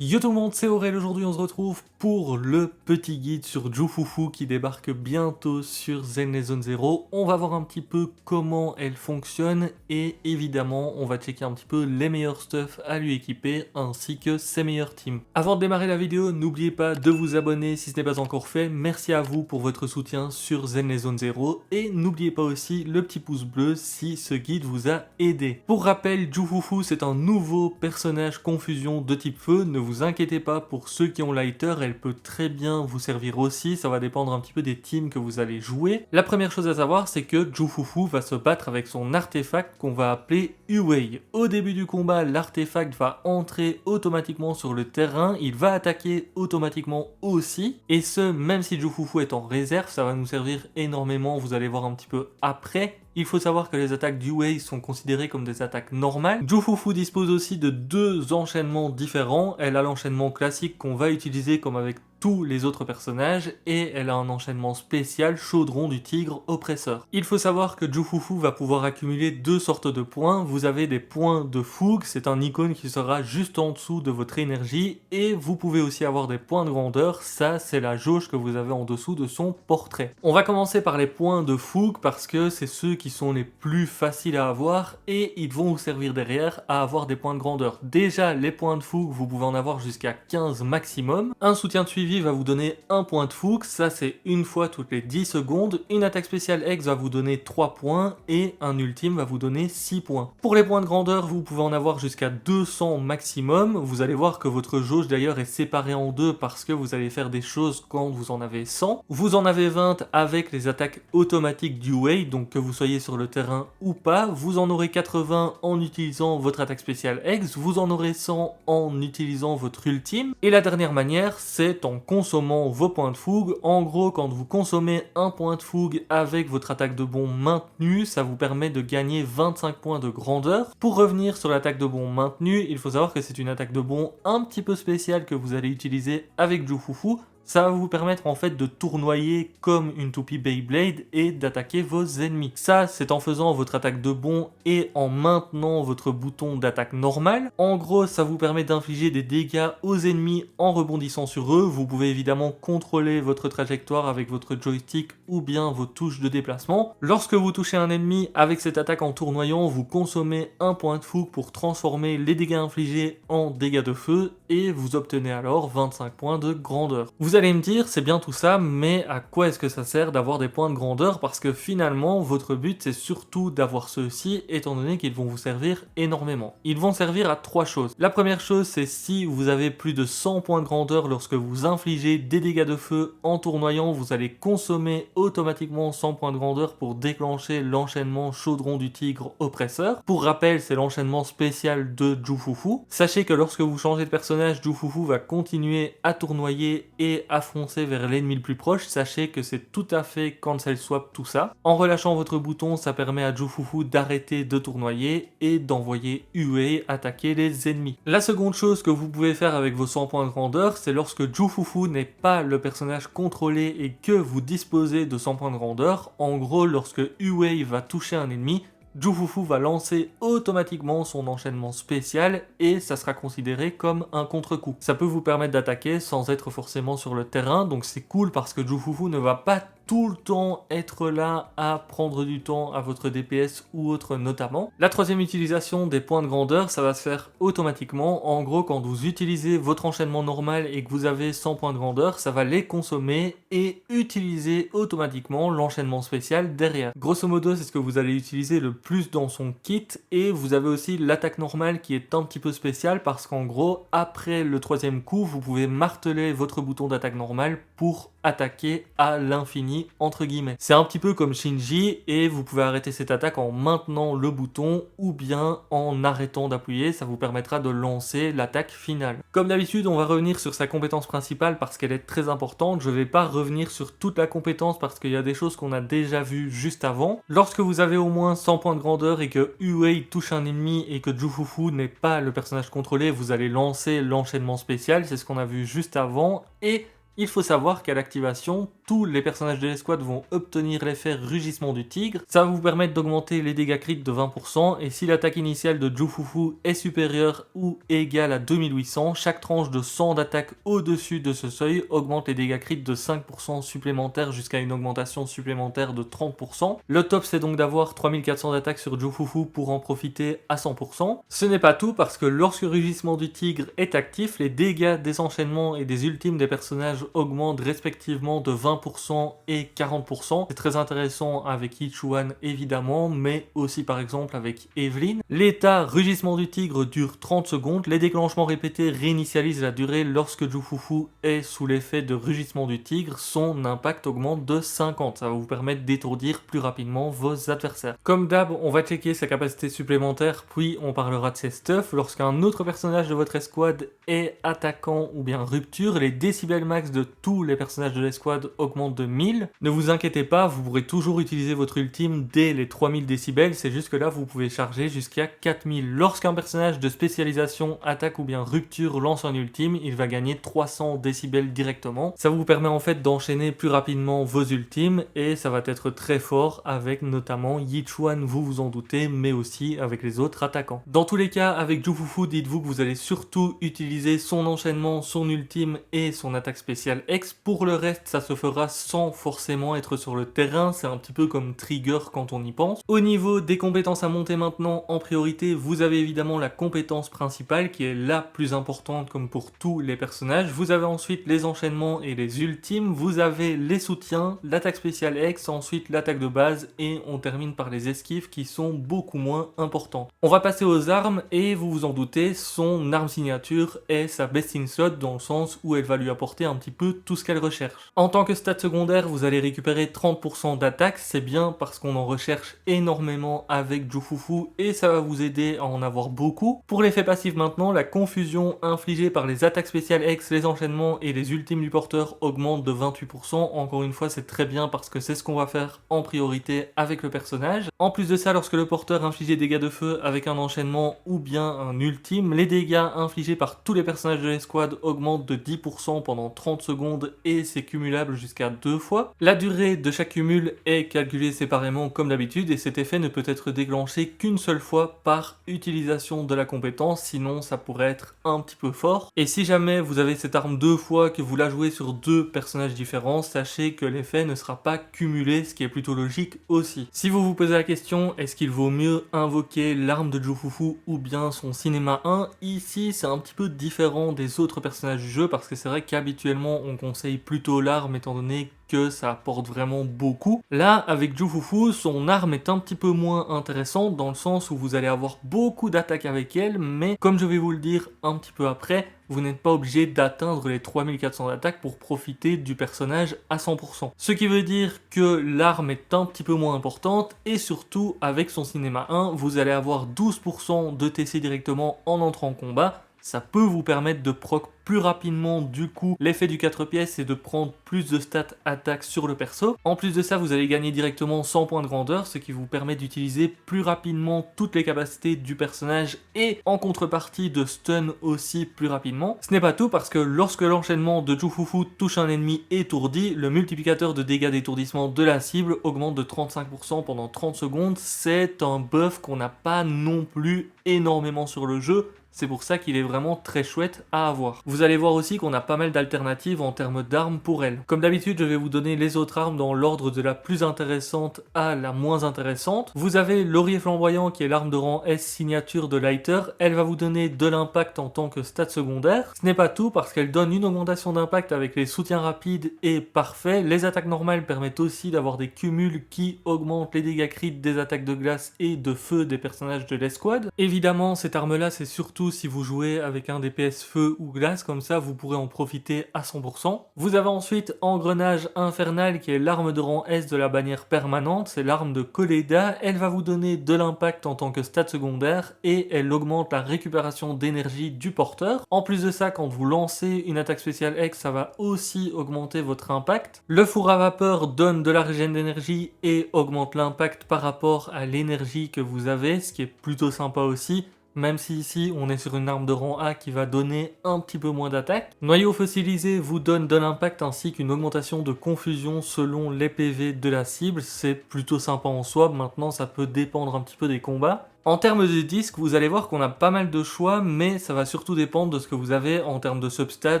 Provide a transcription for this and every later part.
Yo tout le monde, c'est Aurel. Aujourd'hui on se retrouve pour le petit guide sur Jufufu qui débarque bientôt sur Zen Zone 0. On va voir un petit peu comment elle fonctionne et évidemment on va checker un petit peu les meilleurs stuff à lui équiper ainsi que ses meilleurs teams. Avant de démarrer la vidéo, n'oubliez pas de vous abonner si ce n'est pas encore fait. Merci à vous pour votre soutien sur Zen Zone 0 et n'oubliez pas aussi le petit pouce bleu si ce guide vous a aidé. Pour rappel, Jufufu c'est un nouveau personnage confusion de type feu. Ne vous inquiétez pas, pour ceux qui ont Lighter, elle peut très bien vous servir aussi, ça va dépendre un petit peu des teams que vous allez jouer. La première chose à savoir, c'est que Jufufu va se battre avec son artefact qu'on va appeler Uwei. Au début du combat, l'artefact va entrer automatiquement sur le terrain, il va attaquer automatiquement aussi, et ce, même si Jufufu est en réserve, ça va nous servir énormément, vous allez voir un petit peu après. Il faut savoir que les attaques d'Uwei sont considérées comme des attaques normales. Jufufu dispose aussi de deux enchaînements différents. Elle a l'enchaînement classique qu'on va utiliser comme avec tous les autres personnages et elle a un enchaînement spécial chaudron du tigre oppresseur. Il faut savoir que Jufufu va pouvoir accumuler deux sortes de points. Vous avez des points de fougue, c'est un icône qui sera juste en dessous de votre énergie et vous pouvez aussi avoir des points de grandeur, ça c'est la jauge que vous avez en dessous de son portrait. On va commencer par les points de fougue parce que c'est ceux qui sont les plus faciles à avoir et ils vont vous servir derrière à avoir des points de grandeur. Déjà les points de fougue, vous pouvez en avoir jusqu'à 15 maximum. Un soutien de suivi va vous donner un point de fougue, ça c'est une fois toutes les 10 secondes. Une attaque spéciale X va vous donner 3 points et un ultime va vous donner 6 points. Pour les points de grandeur, vous pouvez en avoir jusqu'à 200 maximum. Vous allez voir que votre jauge d'ailleurs est séparée en deux parce que vous allez faire des choses quand vous en avez 100. Vous en avez 20 avec les attaques automatiques du Wei, donc que vous soyez sur le terrain ou pas. Vous en aurez 80 en utilisant votre attaque spéciale X, vous en aurez 100 en utilisant votre ultime. Et la dernière manière, c'est en consommant vos points de fougue. En gros, quand vous consommez un point de fougue avec votre attaque de bond maintenue, ça vous permet de gagner 25 points de grandeur. Pour revenir sur l'attaque de bond maintenue, il faut savoir que c'est une attaque de bond un petit peu spéciale que vous allez utiliser avec Jufufu. Ça va vous permettre en fait de tournoyer comme une toupie Beyblade et d'attaquer vos ennemis. Ça, c'est en faisant votre attaque de bond et en maintenant votre bouton d'attaque normale. En gros, ça vous permet d'infliger des dégâts aux ennemis en rebondissant sur eux. Vous pouvez évidemment contrôler votre trajectoire avec votre joystick ou bien vos touches de déplacement. Lorsque vous touchez un ennemi avec cette attaque en tournoyant, vous consommez un point de fougue pour transformer les dégâts infligés en dégâts de feu et vous obtenez alors 25 points de grandeur. Vous allez me dire, c'est bien tout ça, mais à quoi est-ce que ça sert d'avoir des points de grandeur? Parce que finalement, votre but, c'est surtout d'avoir ceux-ci, étant donné qu'ils vont vous servir énormément. Ils vont servir à trois choses. La première chose, c'est si vous avez plus de 100 points de grandeur lorsque vous infligez des dégâts de feu en tournoyant, vous allez consommer automatiquement 100 points de grandeur pour déclencher l'enchaînement chaudron du tigre oppresseur. Pour rappel, c'est l'enchaînement spécial de Jufufu. Sachez que lorsque vous changez de personnage, Jufufu va continuer à tournoyer et à foncer vers l'ennemi le plus proche. Sachez que c'est tout à fait cancel swap tout ça. En relâchant votre bouton, ça permet à Jufufu d'arrêter de tournoyer et d'envoyer Uwei attaquer les ennemis. La seconde chose que vous pouvez faire avec vos 100 points de grandeur, c'est lorsque Jufufu n'est pas le personnage contrôlé et que vous disposez de 100 points de grandeur. En gros, lorsque Uwei va toucher un ennemi, Jufufu va lancer automatiquement son enchaînement spécial et ça sera considéré comme un contre-coup. Ça peut vous permettre d'attaquer sans être forcément sur le terrain, donc c'est cool parce que Jufufu ne va pas tout le temps être là à prendre du temps à votre DPS ou autre notamment. La troisième utilisation des points de grandeur, ça va se faire automatiquement. En gros, quand vous utilisez votre enchaînement normal et que vous avez 100 points de grandeur, ça va les consommer et utiliser automatiquement l'enchaînement spécial derrière. Grosso modo, c'est ce que vous allez utiliser le plus dans son kit et vous avez aussi l'attaque normale qui est un petit peu spéciale parce qu'en gros, après le troisième coup, vous pouvez marteler votre bouton d'attaque normale pour attaquer à l'infini entre guillemets. C'est un petit peu comme Shinji et vous pouvez arrêter cette attaque en maintenant le bouton ou bien en arrêtant d'appuyer, ça vous permettra de lancer l'attaque finale. Comme d'habitude, on va revenir sur sa compétence principale parce qu'elle est très importante. Je vais pas revenir sur toute la compétence parce qu'il y a des choses qu'on a déjà vues juste avant. Lorsque vous avez au moins 100 points de grandeur et que Uwei touche un ennemi et que Jufufu n'est pas le personnage contrôlé, vous allez lancer l'enchaînement spécial, c'est ce qu'on a vu juste avant et Il faut savoir qu'à l'activation, tous les personnages de l'escouade vont obtenir l'effet Rugissement du Tigre. Ça va vous permettre d'augmenter les dégâts crits de 20%, et si l'attaque initiale de Jufufu est supérieure ou égale à 2800, chaque tranche de 100 d'attaque au-dessus de ce seuil augmente les dégâts crits de 5% supplémentaires jusqu'à une augmentation supplémentaire de 30%. Le top, c'est donc d'avoir 3400 d'attaque sur Jufufu pour en profiter à 100%. Ce n'est pas tout, parce que lorsque Rugissement du Tigre est actif, les dégâts des enchaînements et des ultimes des personnages augmentent respectivement de 20% et 40%. C'est très intéressant avec Ichuan évidemment, mais aussi par exemple avec Evelyn. L'état Rugissement du Tigre dure 30 secondes. Les déclenchements répétés réinitialisent la durée. Lorsque Jufufu est sous l'effet de Rugissement du Tigre, son impact augmente de 50. Ça va vous permettre d'étourdir plus rapidement vos adversaires. Comme d'hab, on va checker sa capacité supplémentaire, puis on parlera de ses stuffs. Lorsqu'un autre personnage de votre escouade est attaquant ou bien rupture, les décibels max de tous les personnages de l'escouade augmentent de 1000. Ne vous inquiétez pas, vous pourrez toujours utiliser votre ultime dès les 3000 décibels, c'est juste que là vous pouvez charger jusqu'à 4000. Lorsqu'un personnage de spécialisation attaque ou bien rupture lance un ultime, il va gagner 300 décibels directement. Ça vous permet en fait d'enchaîner plus rapidement vos ultimes, et ça va être très fort avec notamment Yichuan, vous vous en doutez, mais aussi avec les autres attaquants. Dans tous les cas, avec Jufufu, dites-vous que vous allez surtout utiliser son enchaînement, son ultime et son attaque spéciale X. Pour le reste, ça se fera sans forcément être sur le terrain, c'est un petit peu comme Trigger quand on y pense. Au niveau des compétences à monter maintenant, en priorité, vous avez évidemment la compétence principale qui est la plus importante comme pour tous les personnages. Vous avez ensuite les enchaînements et les ultimes, vous avez les soutiens, l'attaque spéciale X, ensuite l'attaque de base, et on termine par les esquives qui sont beaucoup moins importantes. On va passer aux armes, et vous vous en doutez, son arme signature est sa best in slot dans le sens où elle va lui apporter un petit peu tout ce qu'elle recherche. En tant que stat secondaire, vous allez récupérer 30% d'attaque, c'est bien parce qu'on en recherche énormément avec Jufufu et ça va vous aider à en avoir beaucoup. Pour l'effet passif maintenant, la confusion infligée par les attaques spéciales X, les enchaînements et les ultimes du porteur augmente de 28%. Encore une fois, c'est très bien parce que c'est ce qu'on va faire en priorité avec le personnage. En plus de ça, lorsque le porteur inflige des dégâts de feu avec un enchaînement ou bien un ultime, les dégâts infligés par tous les personnages de l'escouade augmentent de 10% pendant 30 secondes et c'est cumulable jusqu'à 2 fois. La durée de chaque cumul est calculée séparément comme d'habitude et cet effet ne peut être déclenché qu'une seule fois par utilisation de la compétence, sinon ça pourrait être un petit peu fort. Et si jamais vous avez cette arme 2 fois, que vous la jouez sur 2 personnages différents, sachez que l'effet ne sera pas cumulé, ce qui est plutôt logique aussi. Si vous vous posez la question, est-ce qu'il vaut mieux invoquer l'arme de Jufufu ou bien son cinéma 1, ici c'est un petit peu différent des autres personnages du jeu parce que c'est vrai qu'habituellement on conseille plutôt l'arme étant donné que ça apporte vraiment beaucoup. Là, avec Jufufu, son arme est un petit peu moins intéressante dans le sens où vous allez avoir beaucoup d'attaques avec elle, mais comme je vais vous le dire un petit peu après, vous n'êtes pas obligé d'atteindre les 3400 d'attaque pour profiter du personnage à 100%. Ce qui veut dire que l'arme est un petit peu moins importante et surtout avec son cinéma 1, vous allez avoir 12% de TC directement en entrant en combat. Ça peut vous permettre de proc plus rapidement du coup l'effet du 4 pièces et de prendre plus de stats attaque sur le perso. En plus de ça, vous allez gagner directement 100 points de grandeur, ce qui vous permet d'utiliser plus rapidement toutes les capacités du personnage et en contrepartie de stun aussi plus rapidement. Ce n'est pas tout parce que lorsque l'enchaînement de Jufufu touche un ennemi étourdi, le multiplicateur de dégâts d'étourdissement de la cible augmente de 35% pendant 30 secondes. C'est un buff qu'on n'a pas non plus énormément sur le jeu. C'est pour ça qu'il est vraiment très chouette à avoir. Vous allez voir aussi qu'on a pas mal d'alternatives en termes d'armes pour elle. Comme d'habitude, je vais vous donner les autres armes dans l'ordre de la plus intéressante à la moins intéressante. Vous avez Laurier Flamboyant qui est l'arme de rang S signature de Lighter. Elle va vous donner de l'impact en tant que stat secondaire. Ce n'est pas tout parce qu'elle donne une augmentation d'impact avec les soutiens rapides et parfaits. Les attaques normales permettent aussi d'avoir des cumuls qui augmentent les dégâts crits des attaques de glace et de feu des personnages de l'escouade. Évidemment, cette arme-là, c'est surtout si vous jouez avec un DPS feu ou glace, comme ça vous pourrez en profiter à 100%. Vous avez ensuite Engrenage Infernal qui est l'arme de rang S de la bannière permanente, c'est l'arme de Koleda, elle va vous donner de l'impact en tant que stat secondaire et elle augmente la récupération d'énergie du porteur. En plus de ça, quand vous lancez une attaque spéciale X, ça va aussi augmenter votre impact. Le four à vapeur donne de la régène d'énergie et augmente l'impact par rapport à l'énergie que vous avez, ce qui est plutôt sympa aussi. même si ici on est sur une arme de rang A qui va donner un petit peu moins d'attaque. Noyau fossilisé vous donne de l'impact ainsi qu'une augmentation de confusion selon les PV de la cible, c'est plutôt sympa en soi, maintenant ça peut dépendre un petit peu des combats. En termes de disques, vous allez voir qu'on a pas mal de choix, mais ça va surtout dépendre de ce que vous avez en termes de substats,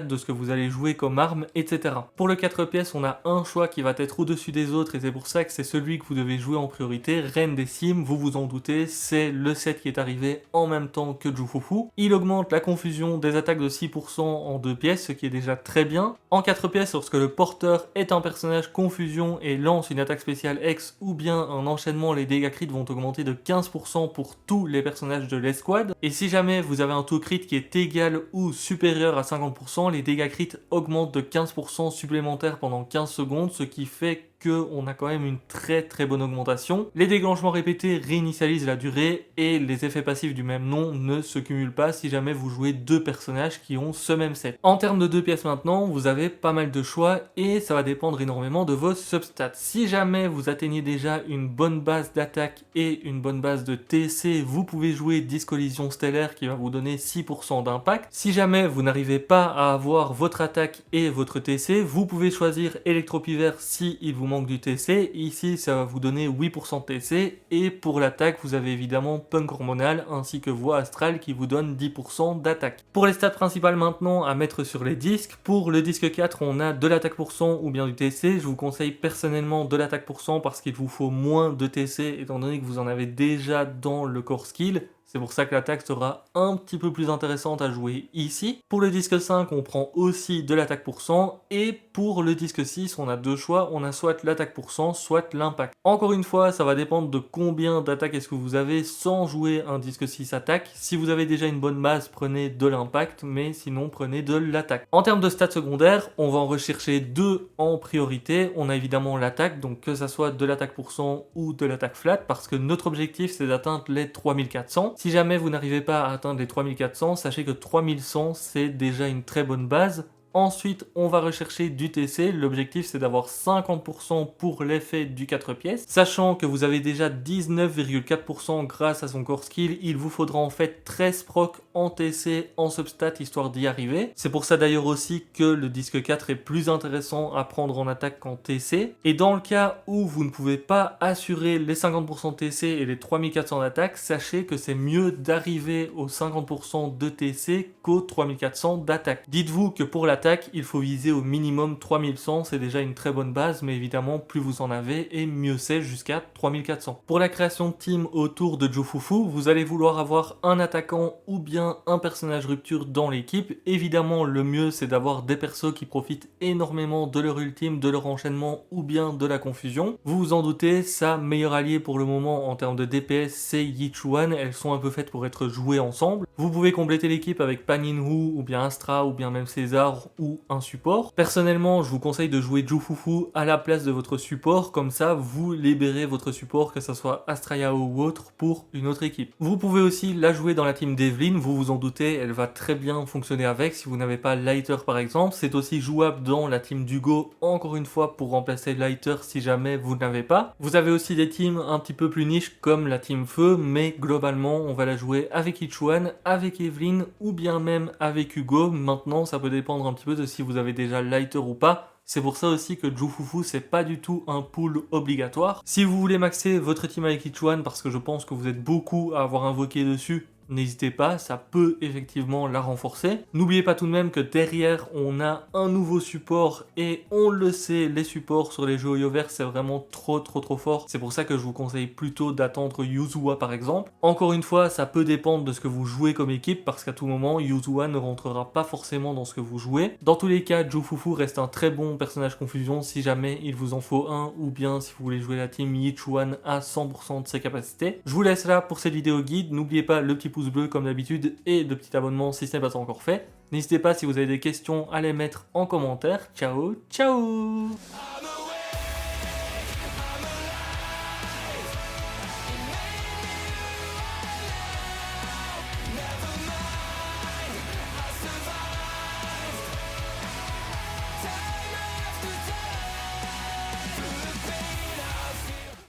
de ce que vous allez jouer comme arme, etc. Pour le 4 pièces, on a un choix qui va être au-dessus des autres, et c'est pour ça que c'est celui que vous devez jouer en priorité. Reine des Cimes, vous vous en doutez, c'est le set qui est arrivé en même temps que Jufufu. Il augmente la confusion des attaques de 6% en 2 pièces, ce qui est déjà très bien. En 4 pièces, lorsque le porteur est un personnage confusion et lance une attaque spéciale X ou bien un enchaînement, les dégâts crit vont augmenter de 15% pour tous les personnages de l'escouade. Et si jamais vous avez un taux crit qui est égal ou supérieur à 50%, les dégâts crit augmentent de 15% supplémentaires pendant 15 secondes, ce qui fait qu'on a quand même une très bonne augmentation. Les déclenchements répétés réinitialisent la durée et les effets passifs du même nom ne se cumulent pas si jamais vous jouez deux personnages qui ont ce même set. En termes de 2 pièces maintenant, vous avez pas mal de choix et ça va dépendre énormément de vos substats. Si jamais vous atteignez déjà une bonne base d'attaque et une bonne base de TC, vous pouvez jouer 10 collisions stellaires qui va vous donner 6% d'impact. Si jamais vous n'arrivez pas à avoir votre attaque et votre TC, vous pouvez choisir Électropivert si il vous manque du TC. Ici ça va vous donner 8% de TC et pour l'attaque vous avez évidemment Punk Hormonal ainsi que Voix Astrale qui vous donne 10% d'attaque. Pour les stats principales maintenant à mettre sur les disques, pour le disque 4 on a de l'attaque pour 100 ou bien du TC. Je vous conseille personnellement de l'attaque pour 100 parce qu'il vous faut moins de TC étant donné que vous en avez déjà dans le core skill. C'est pour ça que l'attaque sera un petit peu plus intéressante à jouer ici. Pour le disque 5, on prend aussi de l'attaque pour 100. Et pour le disque 6, on a deux choix. On a soit l'attaque pour 100, soit l'impact. Encore une fois, ça va dépendre de combien d'attaques est-ce que vous avez sans jouer un disque 6 attaque. Si vous avez déjà une bonne base, prenez de l'impact. Mais sinon, prenez de l'attaque. En termes de stats secondaires, on va en rechercher deux en priorité. On a évidemment l'attaque, donc que ça soit de l'attaque pour 100 ou de l'attaque flat. Parce que notre objectif, c'est d'atteindre les 3400. Si jamais vous n'arrivez pas à atteindre les 3400, sachez que 3100 c'est déjà une très bonne base. Ensuite, on va rechercher du TC. L'objectif, c'est d'avoir 50% pour l'effet du 4 pièces. Sachant que vous avez déjà 19,4% grâce à son core skill, il vous faudra en fait 13 procs en TC, en substat, histoire d'y arriver. C'est pour ça d'ailleurs aussi que le disque 4 est plus intéressant à prendre en attaque qu'en TC. Et dans le cas où vous ne pouvez pas assurer les 50% de TC et les 3400 d'attaque, sachez que c'est mieux d'arriver aux 50% de TC qu'aux 3400 d'attaque. Dites-vous que pour l'attaque, il faut viser au minimum 3100, c'est déjà une très bonne base, mais évidemment plus vous en avez et mieux c'est jusqu'à 3400. Pour la création de team autour de Jufufu, vous allez vouloir avoir un attaquant ou bien un personnage rupture dans l'équipe. Évidemment le mieux c'est d'avoir des persos qui profitent énormément de leur ultime, de leur enchaînement ou bien de la confusion. Vous vous en doutez, sa meilleure alliée pour le moment en termes de DPS c'est Yichuan, elles sont un peu faites pour être jouées ensemble. Vous pouvez compléter l'équipe avec Paninhu ou bien Astra ou bien même César ou un support. Personnellement, je vous conseille de jouer Jufufu à la place de votre support, comme ça vous libérez votre support, que ce soit Astraya ou autre, pour une autre équipe. Vous pouvez aussi la jouer dans la team d'Evelyn, vous vous en doutez, elle va très bien fonctionner avec, si vous n'avez pas Lighter par exemple. C'est aussi jouable dans la team d'Hugo, encore une fois pour remplacer Lighter si jamais vous n'avez pas. Vous avez aussi des teams un petit peu plus niches comme la team Feu, mais globalement on va la jouer avec Ichuan, avec Evelyn ou bien même avec Hugo. Maintenant ça peut dépendre un petit peu de si vous avez déjà Lighter ou pas. C'est pour ça aussi que Jufufu c'est pas du tout un pool obligatoire. Si vous voulez maxer votre team avec Ichuan, parce que je pense que vous êtes beaucoup à avoir invoqué dessus, n'hésitez pas, ça peut effectivement la renforcer. N'oubliez pas tout de même que derrière, on a un nouveau support et on le sait, les supports sur les jeux Hoyoverse, c'est vraiment trop fort. C'est pour ça que je vous conseille plutôt d'attendre Yuzua par exemple. Encore une fois, ça peut dépendre de ce que vous jouez comme équipe parce qu'à tout moment, Yuzua ne rentrera pas forcément dans ce que vous jouez. Dans tous les cas, Jufufu reste un très bon personnage confusion si jamais il vous en faut un ou bien si vous voulez jouer la team Yichuan à 100% de ses capacités. Je vous laisse là pour cette vidéo guide. N'oubliez pas le petit pouce bleu comme d'habitude et le petit abonnement si ce n'est pas encore fait. N'hésitez pas si vous avez des questions à les mettre en commentaire. Ciao, ciao!